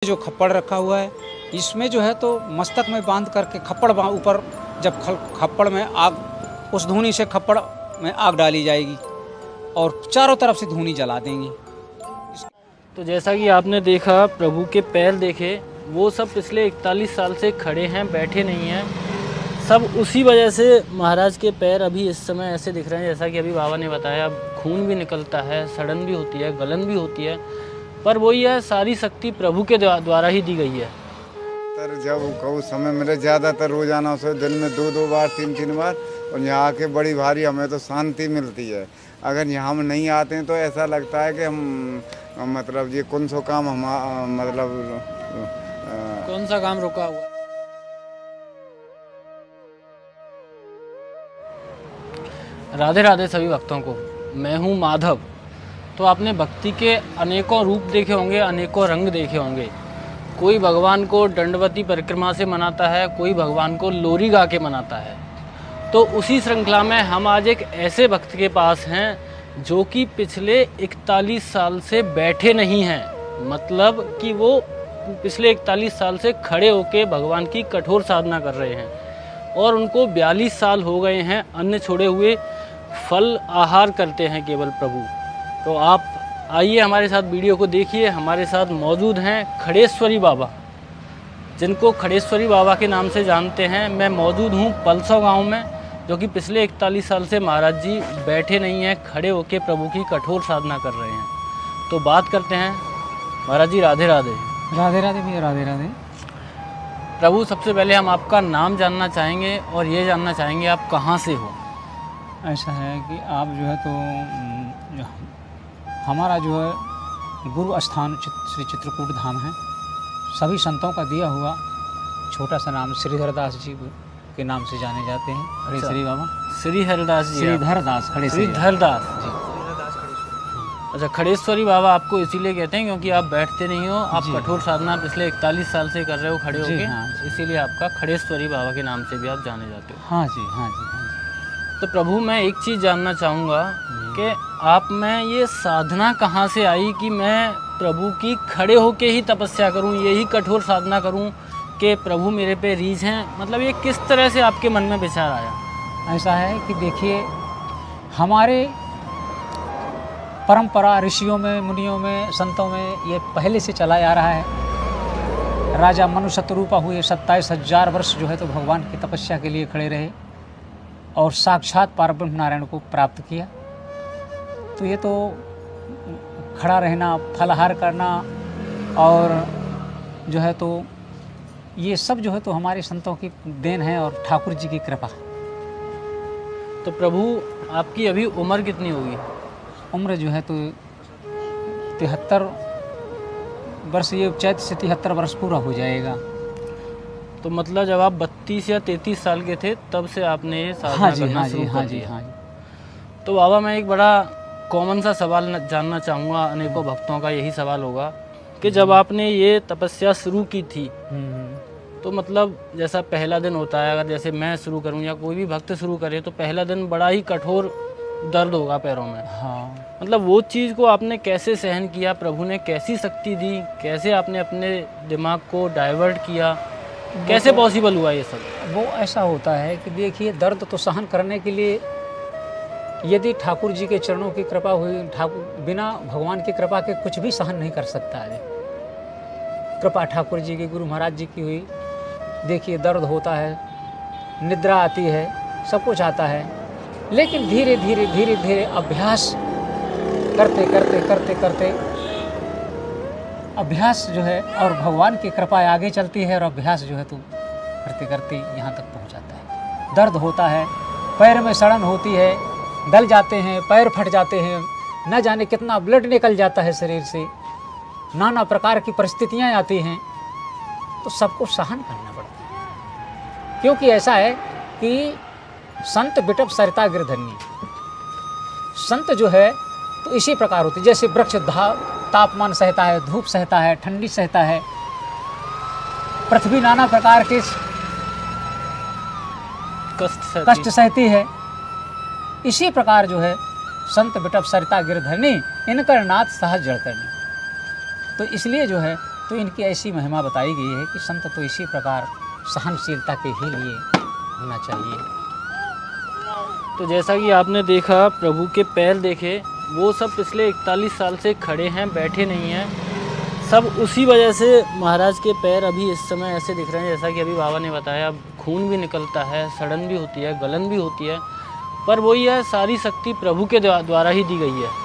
जो खप्पड़ रखा हुआ है इसमें जो है तो मस्तक में बांध करके खप्पड़ ऊपर जब खप्पड़ में आग, उस धूनी से खप्पड़ में आग डाली जाएगी और चारों तरफ से धूनी जला देंगी। तो जैसा कि आपने देखा, प्रभु के पैर देखे, वो सब पिछले 41 साल से खड़े हैं, बैठे नहीं हैं। सब उसी वजह से महाराज के पैर अभी इस समय ऐसे दिख रहे हैं जैसा कि अभी बाबा ने बताया। खून भी निकलता है, सड़न भी होती है, गलन भी होती है, पर वही है, सारी शक्ति प्रभु के द्वारा ही दी गई है। तर जब कहूँ समय मिले ज़्यादातर रोजाना उसे दिन में 2-2 बार 3-3 बार, और यहाँ आके बड़ी भारी हमें तो शांति मिलती है। अगर यहाँ हम नहीं आते हैं तो ऐसा लगता है कि हम मतलब ये कौन सा काम हम मतलब कौन सा काम रुका हुआ। राधे राधे सभी भक्तों को। मैं हूँ माधव। तो आपने भक्ति के अनेकों रूप देखे होंगे, अनेकों रंग देखे होंगे। कोई भगवान को दंडवती परिक्रमा से मनाता है, कोई भगवान को लोरी गा के मनाता है। तो उसी श्रृंखला में हम आज एक ऐसे भक्त के पास हैं जो कि पिछले 41 साल से बैठे नहीं हैं। मतलब कि वो पिछले 41 साल से खड़े होकर भगवान की कठोर साधना कर रहे हैं और उनको 42 साल हो गए हैं अन्न छोड़े हुए, फल आहार करते हैं केवल प्रभु। तो आप आइए हमारे साथ वीडियो को देखिए। हमारे साथ मौजूद हैं खड़ेश्वरी बाबा, जिनको खड़ेश्वरी बाबा के नाम से जानते हैं। मैं मौजूद हूँ पलसौ गांव में, जो कि पिछले 41 साल से महाराज जी बैठे नहीं हैं, खड़े होकर प्रभु की कठोर साधना कर रहे हैं। तो बात करते हैं। महाराज जी राधे राधे। राधे राधे भैया, राधे राधे। प्रभु, सबसे पहले हम आपका नाम जानना चाहेंगे और ये जानना चाहेंगे आप कहाँ से हो। ऐसा है कि आप जो है तो हमारा जो है गुरु स्थान श्री चित्रकूट धाम है। सभी संतों का दिया हुआ छोटा सा नाम श्रीधरदास जी के नाम से जाने जाते हैं। खड़ेश्वरी बाबा, श्री हरिदास जी, श्रीधरदास, श्रीधरदास जी। अच्छा, खड़ेश्वरी बाबा आपको इसीलिए कहते हैं क्योंकि आप बैठते नहीं हो, आप कठोर साधना पिछले 41 साल से कर रहे हो खड़े होके। हाँ, इसीलिए आपका खड़ेश्वरी बाबा के नाम से भी आप जाने जाते हो। हाँ जी, हाँ जी, हाँ जी। तो प्रभु, मैं एक चीज़ जानना चाहूँगा कि आप में ये साधना कहाँ से आई कि मैं प्रभु की खड़े होके ही तपस्या करूँ, यही कठोर साधना करूँ कि प्रभु मेरे पे रीझ हैं। मतलब ये किस तरह से आपके मन में विचार आया? ऐसा है कि देखिए, हमारे परंपरा ऋषियों में, मुनियों में, संतों में ये पहले से चला आ रहा है। राजा मनु शतरूपा हुए 27,000 वर्ष जो है तो भगवान की तपस्या के लिए खड़े रहे और साक्षात पारब्रह्म नारायण को प्राप्त किया। तो ये तो खड़ा रहना, फलाहार करना और जो है तो ये सब जो है तो हमारे संतों की देन है और ठाकुर जी की कृपा। तो प्रभु, आपकी अभी उम्र कितनी होगी? उम्र जो है तो 73 वर्ष, ये चैत से 73 वर्ष पूरा हो जाएगा। तो मतलब जब आप 32 या 33 साल के थे तब से आपने ये साधना करना शुरू कर दिया। हाँ जी। तो बाबा, मैं एक बड़ा कॉमन सा सवाल जानना चाहूँगा, अनेकों भक्तों का यही सवाल होगा कि जब आपने ये तपस्या शुरू की थी तो मतलब जैसा पहला दिन होता है, अगर जैसे मैं शुरू करूँ या कोई भी भक्त शुरू करे तो पहला दिन बड़ा ही कठोर दर्द होगा पैरों में। हाँ। मतलब वो चीज़ को आपने कैसे सहन किया? प्रभु ने कैसी शक्ति दी? कैसे आपने अपने दिमाग को डाइवर्ट किया? कैसे पॉसिबल हुआ ये सब? वो ऐसा होता है कि देखिए, दर्द तो सहन करने के लिए यदि ठाकुर जी के चरणों की कृपा हुई, ठाकुर बिना भगवान की कृपा के कुछ भी सहन नहीं कर सकता है। कृपा ठाकुर जी की, गुरु महाराज जी की हुई। देखिए, दर्द होता है, निद्रा आती है, सब कुछ आता है, लेकिन धीरे धीरे धीरे धीरे अभ्यास करते करते करते करते अभ्यास जो है और भगवान की कृपा आगे चलती है और अभ्यास जो है तो करते करते यहाँ तक पहुँच जाता है। दर्द होता है, पैर में सड़न होती है, गल जाते हैं, पैर फट जाते हैं, न जाने कितना ब्लड निकल जाता है शरीर से, नाना प्रकार की परिस्थितियाँ आती हैं, तो सबको सहन करना पड़ता है। क्योंकि ऐसा है कि संत बिटप सरिता गिरधरनी, संत जो है तो इसी प्रकार होती, जैसे वृक्ष तापमान सहता है, धूप सहता है, ठंडी सहता है, पृथ्वी नाना प्रकार के कष्ट सहती है। इसी प्रकार जो है संत बिटप सरिता गिरधरनी, इनकर नाथ सहज जड़ करनी। तो इसलिए जो है तो इनकी ऐसी महिमा बताई गई है कि संत तो इसी प्रकार सहनशीलता के ही लिए होना चाहिए। तो जैसा कि आपने देखा, प्रभु के पैर देखे, वो सब पिछले 41 साल से खड़े हैं, बैठे नहीं हैं। सब उसी वजह से महाराज के पैर अभी इस समय ऐसे दिख रहे हैं जैसा कि अभी बाबा ने बताया। अब खून भी निकलता है, सड़न भी होती है, गलन भी होती है, पर वही है, सारी शक्ति प्रभु के द्वारा ही दी गई है।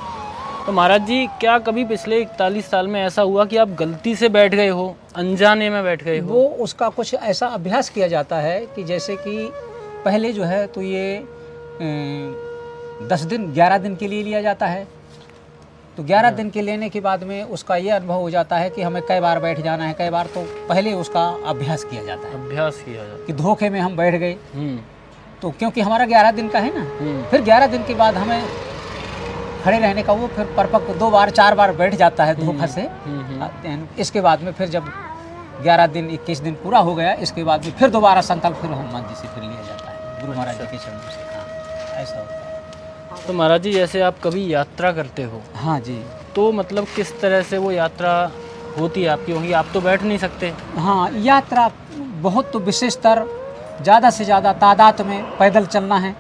तो महाराज जी, क्या कभी पिछले 41 साल में ऐसा हुआ कि आप गलती से बैठ गए हो, अनजाने में बैठ गए हो? वो उसका कुछ ऐसा अभ्यास किया जाता है कि जैसे कि पहले जो है तो ये 10 दिन 11 दिन के लिए लिया जाता है। तो 11 दिन के लेने के बाद में उसका ये अनुभव हो जाता है कि हमें कई बार बैठ जाना है, कई बार, तो पहले उसका अभ्यास किया जाता है। अभ्यास किया जाता है कि धोखे में हम बैठ गए, तो क्योंकि हमारा 11 दिन का है ना, फिर 11 दिन के बाद हमें खड़े रहने का वो फिर परपक्व 2 बार 4 बार बैठ जाता है धोखा से। इसके बाद में फिर जब 11 दिन 21 दिन पूरा हो गया, इसके बाद में फिर दोबारा संकल्प फिर हनुमान जी से फिर लिया जाता है, गुरु महाराज जी के चरणों से। हाँ, ऐसा होता है। तो महाराज जी, जैसे आप कभी यात्रा करते हो, हाँ जी, तो मतलब किस तरह से वो यात्रा होती है आपकी? क्योंकि आप तो बैठ नहीं सकते। हाँ, यात्रा बहुत तो विशेषतर ज़्यादा से ज़्यादा तादाद में पैदल चलना है।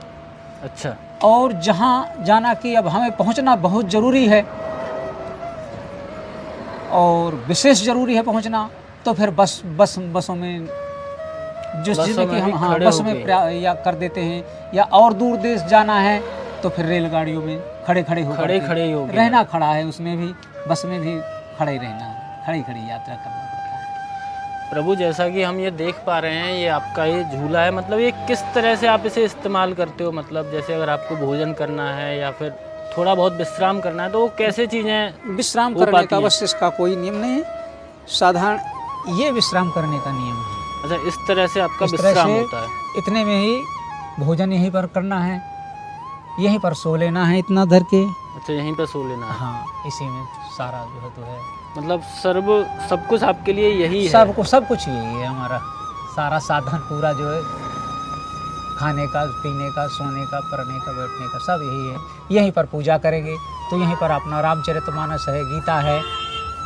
अच्छा। और जहाँ जाना कि अब हमें पहुँचना बहुत ज़रूरी है और विशेष ज़रूरी है पहुँचना, तो फिर बसों में जिस जिसमें कि हम हाँ बस में या कर देते हैं, या और दूर देश जाना है तो फिर रेलगाड़ियों में खड़े हो रहना, खड़ा है उसमें भी, बस में भी खड़े रहना, खड़ी यात्रा करना पड़ता है। प्रभु, जैसा कि हम ये देख पा रहे हैं, ये आपका ये झूला है, मतलब ये किस तरह से आप इसे इस्तेमाल करते हो? मतलब जैसे अगर आपको भोजन करना है या फिर थोड़ा बहुत विश्राम करना है, तो वो कैसे चीज़ें विश्राम करने का बस इसका कोई नियम नहीं है, साधारण ये विश्राम करने का नियम है। अच्छा, इस तरह से आपका विश्राम होता है? इतने में ही भोजन यहीं पर करना है, यहीं पर सो लेना है इतना धर के। अच्छा, यहीं पर सो लेना है? हाँ, इसी में सारा जो है तो है, मतलब सब कुछ आपके लिए यही है? सब कुछ यही है हमारा, सारा साधन पूरा जो है, खाने का, पीने का, सोने का, पढ़ने का, बैठने का, सब यही है। यहीं पर पूजा करेंगे तो यहीं पर अपना रामचरितमानस है, गीता है,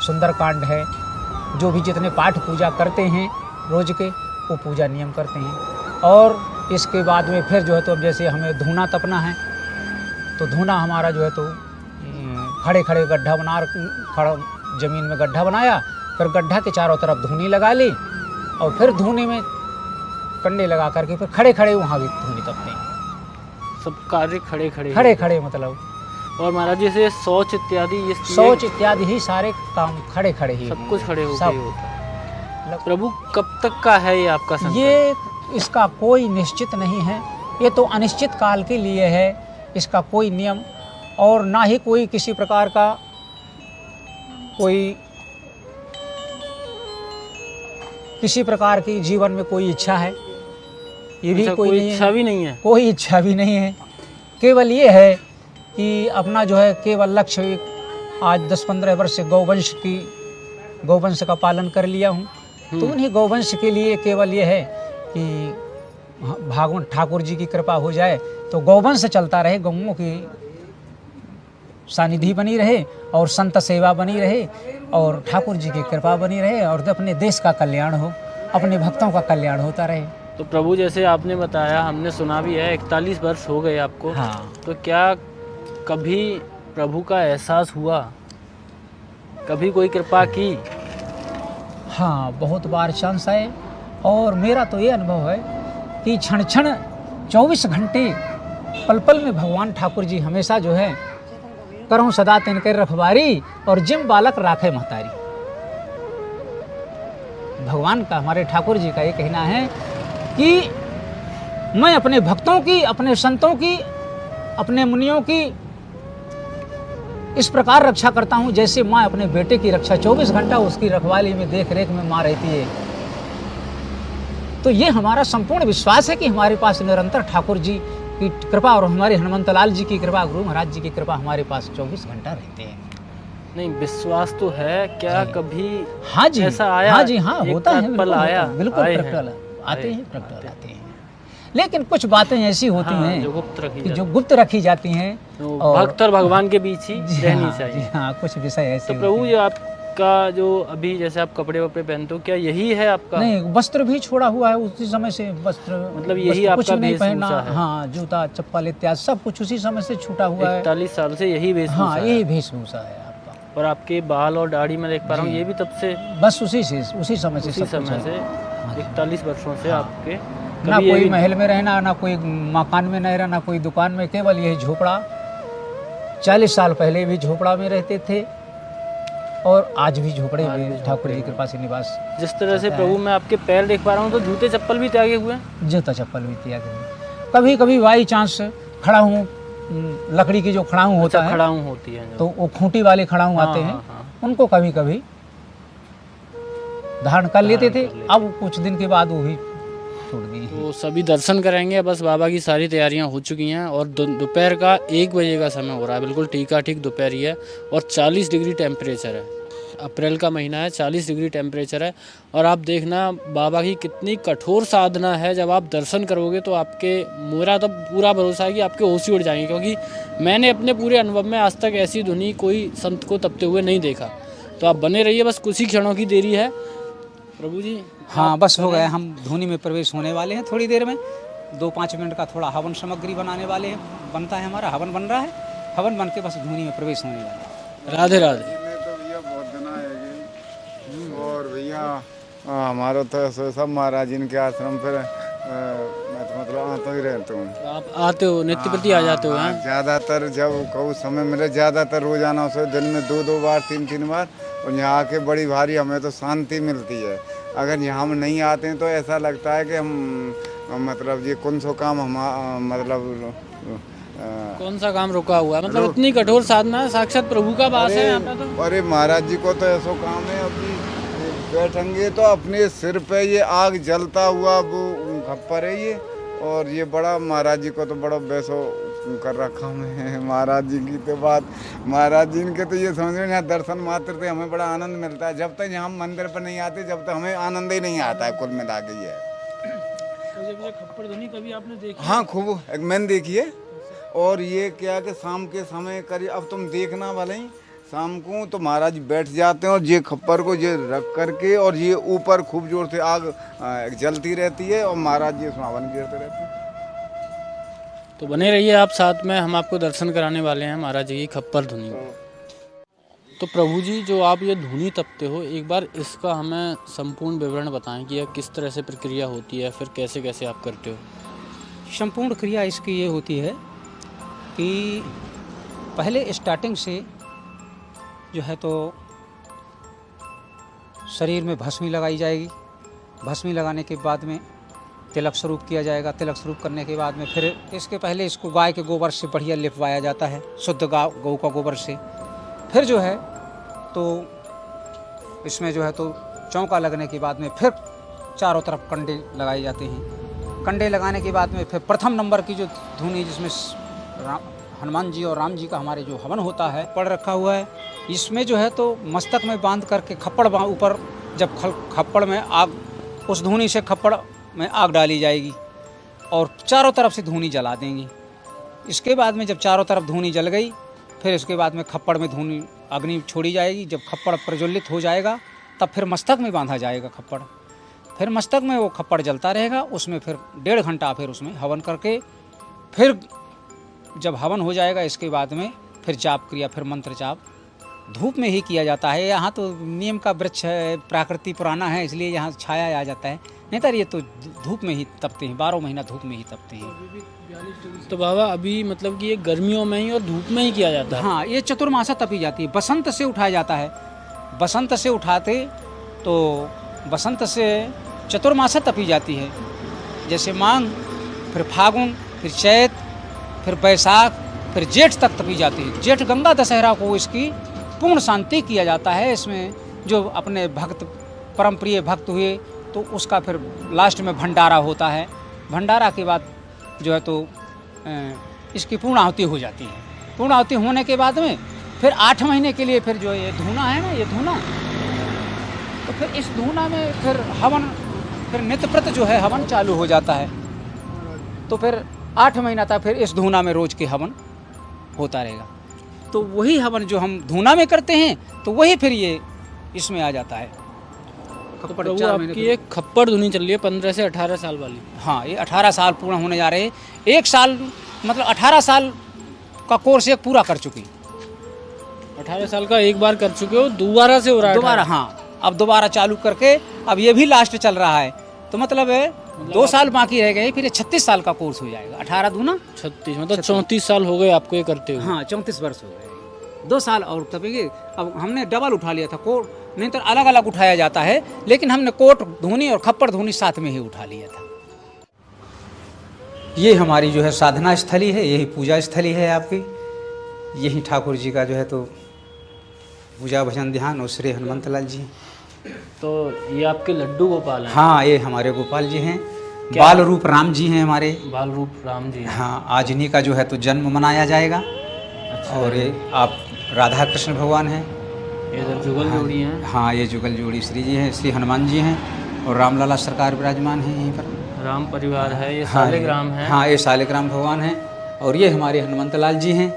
सुंदरकांड है, जो भी जितने पाठ पूजा करते हैं रोज के, वो पूजा नियम करते हैं। और इसके बाद में फिर जो है तो अब जैसे हमें धूना तपना है, तो धूना हमारा जो है तो खड़े गड्ढा खड़ा ज़मीन में गड्ढा बनाया, फिर गड्ढा के चारों तरफ धूनी लगा ली, और फिर धूनी में कंडे लगा करके फिर खड़े वहाँ भी धूनी तपते हैं। सब कार्य खड़े मतलब। और महाराज जी से शौच इत्यादि ही सारे काम खड़े ही, सब कुछ खड़े होकर होता है। प्रभु, कब तक का है ये आपका संकल्प? ये इसका कोई निश्चित नहीं है, ये तो अनिश्चित काल के लिए है, इसका कोई नियम और ना ही कोई किसी प्रकार का किसी प्रकार की जीवन में कोई इच्छा है, ये भी कोई इच्छा भी नहीं है, कोई इच्छा भी नहीं है। केवल ये है कि अपना जो है केवल लक्ष्य, आज 10-15 वर्ष से गौवंश का पालन कर लिया हूँ, तो उन्हीं गौवंश के लिए केवल ये है कि भगवान ठाकुर जी की कृपा हो जाए तो गौवंश चलता रहे, गौओं की सानिधि बनी रहे और संत सेवा बनी रहे और ठाकुर जी की कृपा बनी रहे और अपने देश का कल्याण हो, अपने भक्तों का कल्याण होता रहे। तो प्रभु, जैसे आपने बताया, हमने सुना भी है 41 वर्ष हो गए आपको। हाँ। तो क्या कभी प्रभु का एहसास हुआ, कभी कोई कृपा की? हाँ, बहुत बार चांस आए, और मेरा तो ये अनुभव है कि क्षण 24 घंटे पल में भगवान ठाकुर जी हमेशा जो है करहूँ सदा तिनके रखवारी और जिम बालक राखे महतारी। भगवान का, हमारे ठाकुर जी का ये कहना है कि मैं अपने भक्तों की, अपने संतों की, अपने मुनियों की इस प्रकार रक्षा करता हूँ जैसे माँ अपने बेटे की रक्षा 24 घंटा उसकी रखवाली में, देख रेख में माँ रहती है। तो ये हमारा संपूर्ण विश्वास है कि हमारे पास निरंतर ठाकुर जी की कृपा और हमारे हनुमंतलाल जी की कृपा, गुरु महाराज जी की कृपा हमारे पास 24 घंटा रहते हैं। नहीं, विश्वास तो है। क्या कभी हाँ जी ऐसा आया? हाँ जी, हाँ होता है, पल आया, बिल्कुल प्रकटल आते हैं। लेकिन कुछ बातें ऐसी होती हैं जो गुप्त रखी जाती हैं, भक्त और भगवान के बीच ही रहनी चाहिए। हाँ, कुछ विषय ऐसे। तो प्रभु, ये आप इसका जो अभी जैसे आप कपड़े वपड़े पहनते हो, क्या यही है आपका? नहीं, वस्त्र भी छोड़ा हुआ है उसी समय से। वस्त्र मतलब यही वस्त्र कुछ आपका नहीं पहना, वेशभूषा है? हाँ, जूता चप्पल इत्यादि सब कुछ उसी समय से छूटा हुआ है। 41 साल से यही वेशभूषा हाँ, है? यही वेशभूषा है आपका। और आपके बाल और दाढ़ी मैं देख पा रहा हूँ, ये भी तब से बस उसी से, उसी समय से उसी सब कुछ समय है। से 41 वर्षों से हाँ। आपके ना कभी कोई ये- महल में रहना, ना कोई मकान में नहीं रहना, कोई दुकान में, केवल यही झोपड़ा। 40 साल पहले भी झोपड़ा में रहते थे और आज भी झोपड़े आज भी में ठाकुर जी की कृपा से निवास। जिस तरह से प्रभु मैं आपके पैर देख पा रहा हूँ, तो जूते चप्पल भी त्यागे हुए हैं? जूता चप्पल भी त्याग हुए। कभी कभी बाई चांस खड़ा हूँ, लकड़ी की जो खड़ाऊँ होता है, खड़ाऊं होती है जो। तो वो खूंटी वाले खड़ाऊँ हाँ, आते हैं, हाँ, हाँ। उनको कभी कभी धारण कर लेते थे। कर लेते। अब कुछ दिन के बाद वो भी छूट गई हैं। तो सभी दर्शन करेंगे, बस बाबा की सारी तैयारियां हो चुकी हैं और दोपहर का 1 बजे का समय हो रहा है, बिल्कुल ठीका ठीक दोपहर ही है और 40 डिग्री टेम्परेचर है। अप्रैल का महीना है, 40 डिग्री टेम्परेचर है। और आप देखना बाबा की कितनी कठोर साधना है। जब आप दर्शन करोगे तो आपके, मेरा तो पूरा भरोसा है कि आपके होश ही उड़ जाएंगे, क्योंकि मैंने अपने पूरे अनुभव में आज तक ऐसी धुनी कोई संत को तपते हुए नहीं देखा। तो आप बने रहिए, बस कुछ ही क्षणों की देरी है। प्रभु जी, हाँ, बस हो गए, हम धुनी में प्रवेश होने वाले हैं थोड़ी देर में। 2-5 मिनट का थोड़ा हवन सामग्री बनाने वाले हैं, बनता है, हमारा हवन बन रहा है। हवन बन के बस धुनी में प्रवेश होने वाले हैं। राधे राधे। इसमें तो भैया बहुत दिन आएगी। और भैया हमारा तो ऐसा सब महाराज जी के आश्रम पर मैं तो मतलब आता ही रहता हूँ। आप आते हो, नित्य प्रति आ जाते हो? हाँ, हैं? ज़्यादातर जब कहूँ समय मिले, ज़्यादातर रोजाना उसे दिन में 2-2 बार 3-3 बार। और यहाँ आके बड़ी भारी हमें तो शांति मिलती है। अगर यहाँ हम नहीं आते हैं तो ऐसा लगता है कि हम मतलब ये कौन सो काम हम मतलब कौन सा काम रुका हुआ है? मतलब इतनी कठोर साधना है, साक्षात प्रभु का वास है यहाँ पे तो। अरे महाराज जी को तो ऐसा काम है, अभी बैठेंगे तो अपने सिर पे ये आग जलता हुआ वो खप्पर है ये। और ये बड़ा महाराज जी को तो बड़ा वैसो कर रखा है। महाराज जी की तो बात, महाराज जी के तो ये समझ में, यहाँ दर्शन मात्र से हमें बड़ा आनंद मिलता है। जब तक यहाँ मंदिर पर नहीं आते, जब तक हमें आनंद ही नहीं आता है, कुल मिला के ये। खप्पर ध्वनि कभी आपने देखी? हाँ, खूब, एक मैंने देखी है। और ये क्या कि शाम के समय करीब, अब तुम देखना भले ही शाम को तो महाराज बैठ जाते हैं और ये खप्पर को ये रख करके और ये ऊपर खूब जोर से आग जलती रहती है और महाराज जी उसमें हवन गिरते रहते हैं। तो बने रहिए आप साथ में, हम आपको दर्शन कराने वाले हैं महाराज जी की खप्पर धुनी। तो प्रभु जी, जो आप ये धुनी तपते हो, एक बार इसका हमें संपूर्ण विवरण बताएं कि यह किस तरह से प्रक्रिया होती है, फिर कैसे कैसे आप करते हो? संपूर्ण क्रिया इसकी ये होती है कि पहले स्टार्टिंग से जो है तो शरीर में भस्मी लगाई जाएगी। भस्मी लगाने के बाद में तिलक स्वरूप किया जाएगा। तिलक स्वरूप करने के बाद में फिर इसके पहले इसको गाय के गोबर से बढ़िया लिपवाया जाता है, शुद्ध गौ का गोबर से। फिर जो है तो इसमें जो है तो चौका लगने के बाद में फिर चारों तरफ कंडे लगाए जाते हैं। कंडे लगाने के बाद में फिर प्रथम नंबर की जो धुनी, जिसमें हनुमान जी और राम जी का हमारे जो हवन होता है, पड़ रखा हुआ है। इसमें जो है तो मस्तक में बांध करके खप्पड़ ऊपर, जब खप्पड़ में आग, उस धुनी से खप्पड़ में आग डाली जाएगी और चारों तरफ से धुनी जला देंगी। इसके बाद में जब चारों तरफ धुनी जल गई, फिर इसके बाद में खप्पड़ में धुनी अग्नि छोड़ी जाएगी। जब खप्पड़ प्रज्वलित हो जाएगा तब फिर मस्तक में बांधा जाएगा खप्पड़। फिर मस्तक में वो खप्पड़ जलता रहेगा। उसमें फिर 1.5 घंटा फिर उसमें हवन करके, फिर जब हवन हो जाएगा इसके बाद में फिर जाप क्रिया, फिर मंत्र जाप धूप में ही किया जाता है। यहाँ तो नीम का वृक्ष है, प्रकृति पुराना है, इसलिए यहाँ छाया आ जाता है। नहीं तो ये तो धूप में ही तपते हैं, 12 महीना धूप में ही तपते हैं। तो बाबा अभी मतलब कि ये गर्मियों में ही और धूप में ही किया जाता है? हाँ, ये चतुर्मासा तपी जाती है। बसंत से उठाया जाता है। बसंत से उठाते तो बसंत से चतुर्मासा तपी जाती है। जैसे माघ, फिर फागुन, फिर चैत, फिर बैसाख, फिर जेठ तक तपी जाती है। जेठ गंगा दशहरा को इसकी पूर्ण शांति किया जाता है। इसमें जो अपने भक्त, परम प्रिय भक्त हुए तो उसका फिर लास्ट में भंडारा होता है। भंडारा के बाद जो है तो इसकी पूर्णाहुति हो जाती है। पूर्णाहुति होने के बाद में फिर 8 महीने के लिए फिर जो ये धूना है ना, ये धूना, तो फिर इस धूना में फिर हवन, फिर नित्यप्रत जो है हवन चालू हो जाता है। तो फिर 8 महीना तक फिर इस धूना में रोज के हवन होता रहेगा। तो वही हवन जो हम धूना में करते हैं तो वही फिर ये इसमें आ जाता है। तो खप्पड़ प्रभु 4 महीने आपकी एक खप्पड़ धुनी चल रही है 15 से 18 साल वाली। हाँ, ये 18 साल पूर्ण होने जा रहे हैं। 1 साल मतलब 18 साल का कोर्स एक पूरा कर चुकी। 18 साल का एक बार कर चुके हो, दोबारा से हो रहा है दोबारा, हाँ, अब दोबारा चालू करके अब ये भी लास्ट चल रहा है, तो मतलब 2 साल बाकी रह गए, फिर ये 36 साल का कोर्स हो जाएगा। 18 दूना 36 मतलब 34 साल हो गए आपको ये करते हुए। हाँ, 34 वर्ष हो गए। 2 साल और तबेंगे। अब हमने डबल उठा लिया था कोट, नहीं तो अलग अलग उठाया जाता है, लेकिन हमने कोट धुनी और खप्पड़ धुनी साथ में ही उठा लिया था। ये हमारी जो है साधना स्थली है, यही पूजा स्थली है आपकी। यही ठाकुर जी का जो है तो पूजा भजन ध्यान और श्री हनुमंत लाल जी। तो ये आपके लड्डू गोपाल हैं। हाँ, ये हमारे गोपाल जी हैं। बाल रूप राम जी हैं हमारे। बाल रूप राम जी हैं। हाँ, आज इन्हीं का जो है तो जन्म मनाया जाएगा। अच्छा। और ये आप राधा कृष्ण भगवान हैं। ये इधर जुगल जोड़ी हैं। हाँ, ये जुगल जोड़ी श्री जी हैं, श्री हनुमान जी हैं और रामलाला सरकार विराजमान हैं यहीं पर। राम परिवार है, ये हाँ, सालिग्राम है। हाँ, ये सालिग्राम भगवान हैं और ये हमारे हनुमंत लाल जी हैं,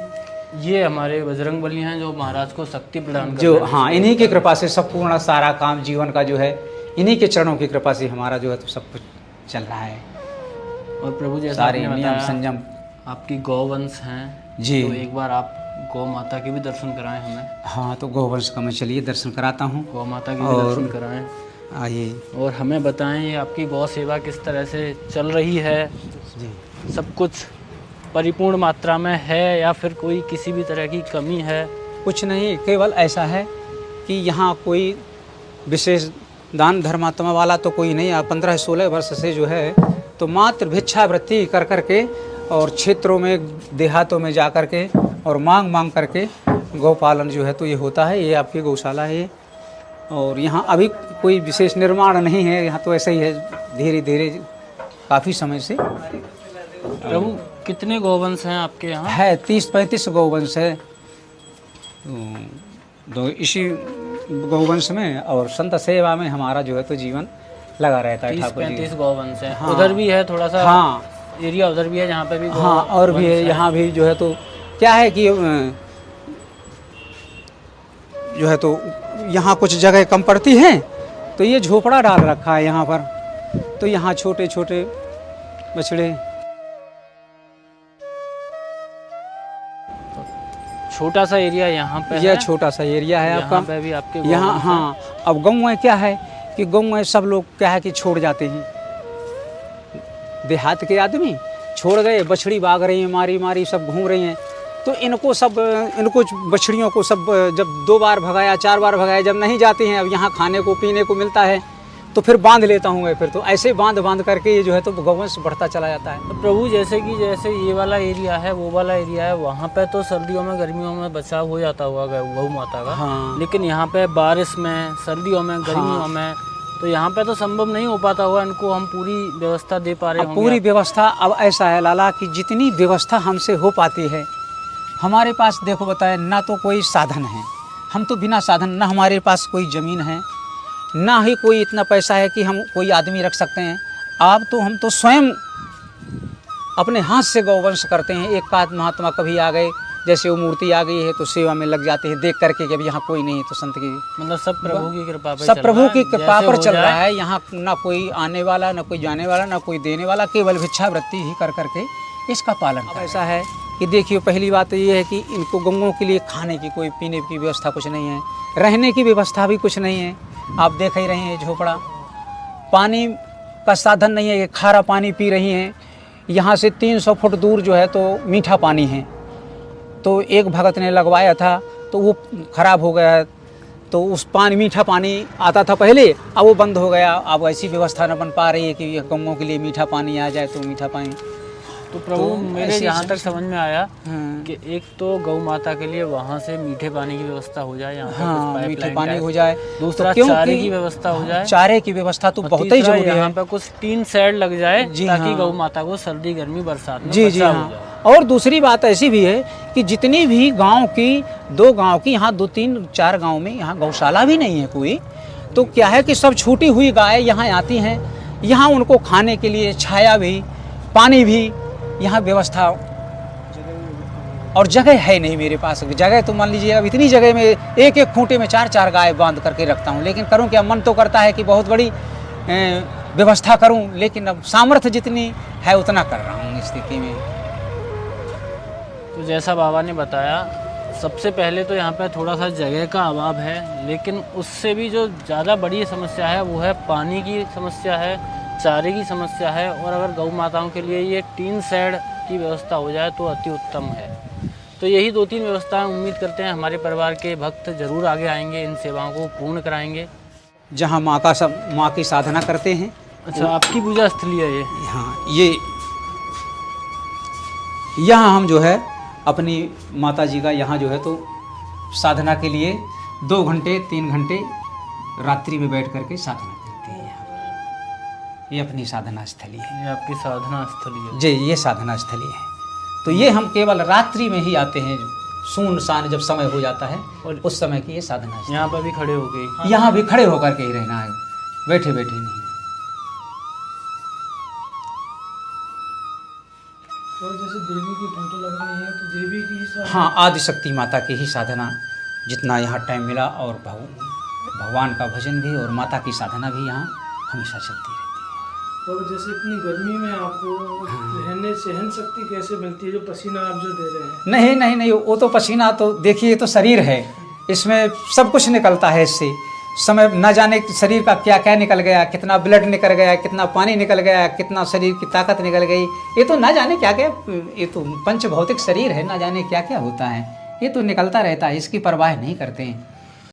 ये हमारे बजरंग बली हैं जो महाराज को शक्ति प्रदान जो करते हैं। हाँ, इन्हीं की कृपा से सब पूर्ण सारा काम जीवन का जो है इन्हीं के चरणों की कृपा से हमारा जो है तो सब कुछ चल रहा है। और प्रभु जैसा सारे आपने नियम बताया, संयम आपकी गौवंश हैं जी। तो एक बार आप गौ माता के भी दर्शन कराएं हमें। हाँ, तो गौवंश का मैं चलिए दर्शन कराता हूँ। गौ माता के भी और- दर्शन कराएं आइए और हमें बताएं ये आपकी गौ सेवा किस तरह से चल रही है। जी। सब कुछ परिपूर्ण मात्रा में है या फिर कोई किसी भी तरह की कमी है? कुछ नहीं, केवल ऐसा है कि यहाँ कोई विशेष दान धर्मात्मा वाला तो कोई नहीं। आप 15-16 वर्ष से जो है तो मात्र भिक्षावृत्ति कर करके और क्षेत्रों में देहातों में जा कर के और मांग करके गौपालन जो है तो ये होता है। ये आपकी गौशाला है और यहाँ अभी कोई विशेष निर्माण नहीं है, यहाँ तो ऐसे ही है धीरे धीरे काफ़ी समय से प्रभु कितने गौवंश हैं आपके यहाँ? है। 30-35 गौवंश है। तो इसी गौवंश में और संत सेवा में हमारा जो है तो जीवन लगा रहता है। ठाकुर जी 30-35 गौवंश हैं। हाँ। उधर भी है थोड़ा सा हाँ, एरिया, उधर भी है जहाँ पे भी हाँ, और भी है गौवंश यहाँ भी जो है तो क्या है कि जो है तो यहाँ कुछ जगह कम पड़ती हैं तो ये झोपड़ा डाल रखा है यहाँ पर, तो यहाँ छोटे छोटे बछड़े। छोटा सा एरिया यहाँ पे यह है। छोटा सा एरिया है यहाँ आपका। पे भी आपके यहाँ गौवंश हैं। हाँ, अब गाँव में क्या है कि गाँव में सब लोग क्या है कि छोड़ जाते हैं। देहात के आदमी छोड़ गए, बछड़ी भाग रही हैं, मारी मारी सब घूम रही हैं, तो इनको बछड़ियों को सब जब 2 बार भगाया 4 बार भगाया, जब नहीं जाती हैं, अब यहाँ खाने को पीने को मिलता है तो फिर बांध लेता हूँ मैं। फिर तो ऐसे बांध करके ये जो है तो गौवंश बढ़ता चला जाता है। तो प्रभु जैसे ये वाला एरिया है, वो वाला एरिया है, वहाँ पे तो सर्दियों में गर्मियों में बचाव हो जाता हुआ गौ माता का। हाँ। लेकिन यहाँ पे बारिश में, सर्दियों में, गर्मियों में तो यहाँ पे तो संभव नहीं हो पाता हुआ। इनको हम पूरी व्यवस्था दे पा रहे अब होंगे पूरी आप। व्यवस्था अब ऐसा है लाला कि जितनी व्यवस्था हमसे हो पाती है, हमारे पास देखो बताए ना तो कोई साधन है, हम तो बिना साधन, ना हमारे पास कोई ज़मीन है, ना ही कोई इतना पैसा है कि हम कोई आदमी रख सकते हैं। आप तो हम तो स्वयं अपने हाथ से गौवंश करते हैं। एक आध महात्मा कभी आ गए, जैसे वो मूर्ति आ गई है तो सेवा में लग जाते हैं, देख करके कि अब यहाँ कोई नहीं है तो संत की मतलब सब प्रभु की कृपा पे सब चल प्रभु रहा है। की कृपा जैसे पर हो चल जाए। रहा है। यहाँ ना कोई आने वाला, ना कोई जाने वाला, ना कोई देने वाला, केवल भिक्षावृत्ति ही कर करके इसका पालन। अब ऐसा है कि देखिए, पहली बात तो ये है कि इनको गौओं के लिए खाने की, कोई पीने की व्यवस्था कुछ नहीं है, रहने की व्यवस्था भी कुछ नहीं है। आप देख ही रहे हैं झोपड़ा, पानी का साधन नहीं है, ये खारा पानी पी रही हैं। यहाँ से 300 फुट दूर जो है तो मीठा पानी है, तो एक भगत ने लगवाया था तो वो ख़राब हो गया, तो उस मीठा पानी आता था पहले, अब वो बंद हो गया। अब ऐसी व्यवस्था न बन पा रही है कि गौओं के लिए मीठा पानी आ जाए, तो मीठा पानी तो प्रभु तो मेरे ऐसी यहाँ तक समझ में आया हाँ, कि एक तो गौ माता के लिए वहाँ से मीठे पानी की व्यवस्था हो जाए, यहाँ पे कुछ हाँ, मीठे पाइपलाइन पानी टाइप। हो जाए। दूसरा तो क्योंकि चारे की व्यवस्था हो जाए। चारे की व्यवस्था तो और बहुत ही तीसरा जरूरी यहाँ है। पे कुछ टीन शेड लग जाए जी ताकि हाँ। गौ माता को सर्दी गर्मी बरसात में जी जी बचाव हो हाँ। जाए। और दूसरी बात ऐसी भी है कि जितनी भी गांव की, 2 गांव की, यहाँ 2-3-4 गांव में यहाँ गौशाला भी नहीं है कोई, तो क्या है कि सब छूटी हुई गाय यहाँ आती हैं, यहाँ उनको खाने के लिए छाया भी, पानी भी, यहाँ व्यवस्था और जगह है नहीं मेरे पास। जगह तो मान लीजिए अब इतनी जगह में एक एक खूंटे में 4-4 गाय बांध करके रखता हूँ, लेकिन करूँ क्या, मन तो करता है कि बहुत बड़ी व्यवस्था करूँ, लेकिन अब सामर्थ्य जितनी है उतना कर रहा हूँ इस स्थिति में। तो जैसा बाबा ने बताया, सबसे पहले तो यहाँ पर थोड़ा सा जगह का अभाव है, लेकिन उससे भी जो ज़्यादा बड़ी समस्या है वो है पानी की समस्या है, चारे की समस्या है। और अगर गौ माताओं के लिए ये टीन शेड की व्यवस्था हो जाए तो अति उत्तम है। तो यही 2-3 व्यवस्थाएं उम्मीद करते हैं हमारे परिवार के भक्त जरूर आगे आएंगे, इन सेवाओं को पूर्ण कराएंगे। जहाँ माँ की साधना करते हैं। अच्छा, आपकी पूजा स्थली है ये? हाँ, ये यहाँ हम जो है अपनी माता जी का यहाँ जो है तो साधना के लिए 2 घंटे 3 घंटे रात्रि में बैठ करके साधना करते हैं यहाँ पर। ये अपनी साधना स्थली है। ये आपकी साधना स्थली है जी, ये साधना स्थली है। तो ये हम केवल रात्रि में ही आते हैं, सुनसान जब समय हो जाता है और उस समय की ये साधना स्थली। यहाँ पर भी खड़े हो गए? यहाँ भी खड़े होकर के ही रहना है, बैठे बैठे नहीं। और जैसे देवी की फोटो लग रही है तो देवी की ही साधना? हाँ, आदिशक्ति माता की ही साधना जितना यहाँ टाइम मिला, और भगवान का भजन भी और माता की साधना भी यहाँ हमेशा चलती रहती है। और जैसे इतनी गर्मी में आपको रहने सहन शक्ति कैसे मिलती है, जो पसीना आप जो दे रहे हैं? नहीं नहीं नहीं, वो तो पसीना तो देखिए, तो शरीर है, इसमें सब कुछ निकलता है इससे। समय न जाने शरीर का क्या क्या निकल गया, कितना ब्लड निकल गया, कितना पानी निकल गया, कितना शरीर की ताकत निकल गई, ये तो न जाने क्या क्या, ये तो पंच भौतिक शरीर है, न जाने क्या क्या होता है, ये तो निकलता रहता है, इसकी परवाह नहीं करते हैं।